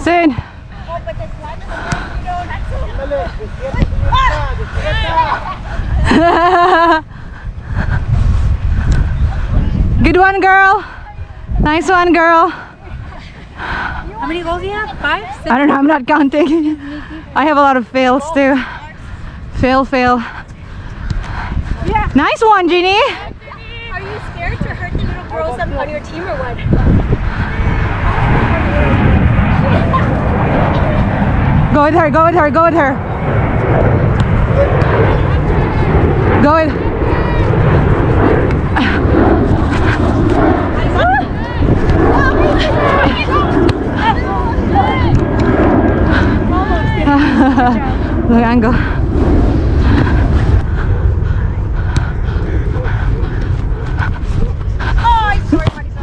Soon. Good one, girl. Nice one, girl. How many goals do you have? 5? 6? I don't know, I'm not counting. I have a lot of fails too. Fail. Yeah. Nice one, Jeannie. Are you scared to hurt the little girls on your team or what? Go with her. Go with Look, angle.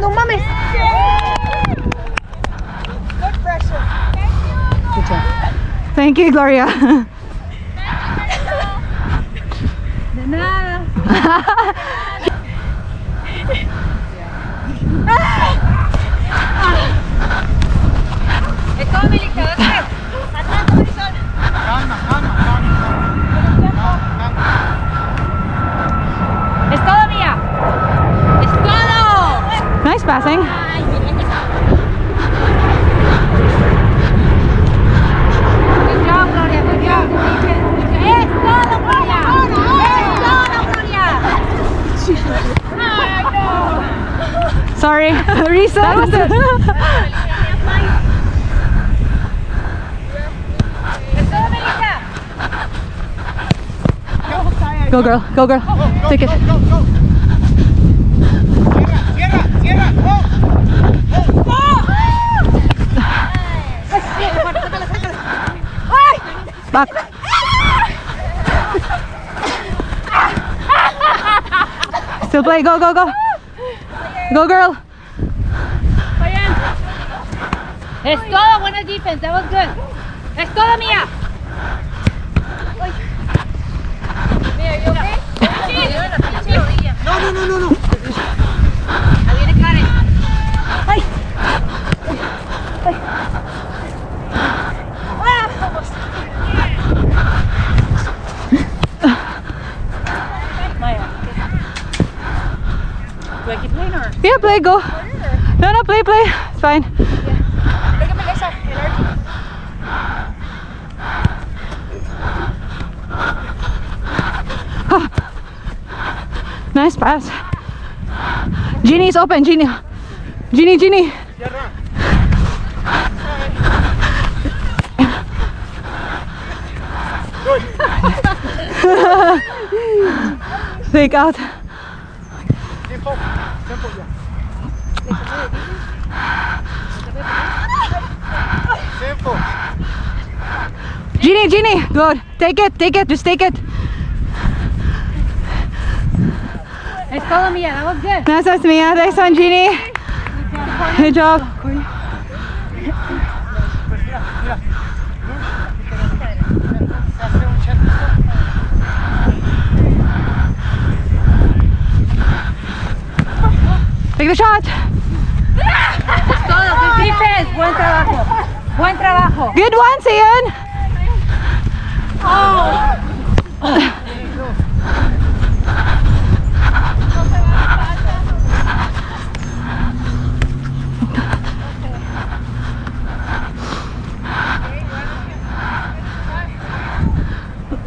No mames. Good pressure. Good job. Thank you, Gloria. De nada. Es todo delicado. Atrás, Marisol. Calma. Es todo, Mía. Es todo. Nice passing. Good job, Gloria. Good job. Es todo, Gloria. Es todo, Gloria. Ay, no. Sorry. Reset. That was it. Go, girl. Take it. Go. Cierra. Back. Still play. Go. Go, girl. Es todo, buena defense. That was good. Es todo, Mía. Mía, you okay? No. Ahí viene Karen. Ay. Maya. Do I keep playing or? Yeah, play. Go. No, play. It's fine. Look at Melissa. Nice pass. Jeannie's open. Jeannie. Cierra. Fake out. Tiempo ya. Tiempo. Jeannie. Good. Take it. Just take it. Es todo, Mía. That was good. Nice, Mia. Nice one, Jeannie. Good job. Take the shot. Es todo. Good defense. Buen trabajo. Good one, Sian.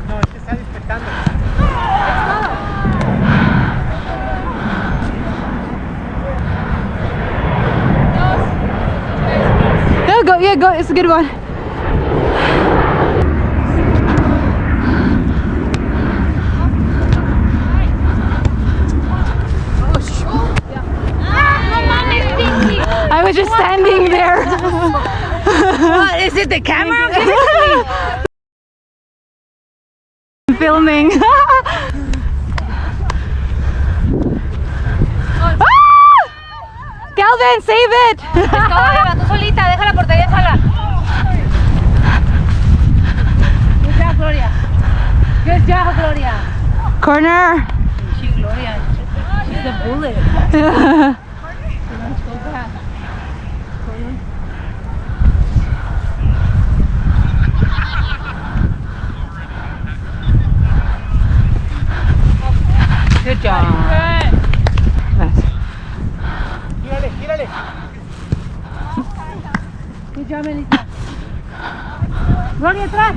No, es que está despertando. No, go. Yeah, go. It's a good one. I was just standing there. What, is it the camera? Give it to me. Filming. Calvin, save it. Es todo, Eva, tú solita, deja la portería sola. Good job, Gloria. Good job, Gloria. Corner. She, Gloria, she's a bullet. Good job. Nice. Gírale, gírale. Good job, Melissa. Gloria, atrás.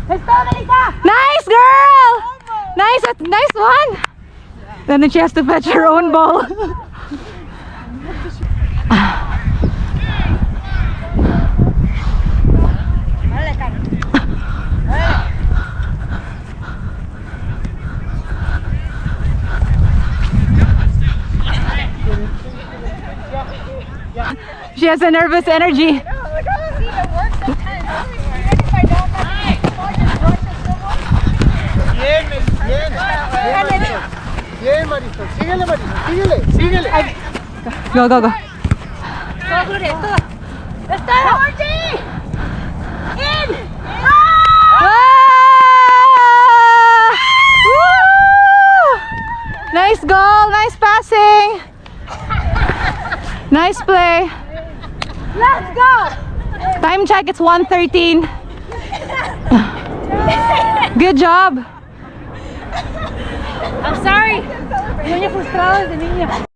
Let's go, Melissa. Nice girl! Nice one! Then she has to fetch her own ball. She has a nervous energy. Bien, bien. Bien, Marisol. Síguele, Marisol. Síguele. Go, go, go. Todo, Gloria, todo. Let's go. Georgie! In! Ah! Woo! Nice goal, nice passing. Nice play. Let's go! Time check, it's 1:13. Good job. I'm sorry. Niña frustrada desde niña.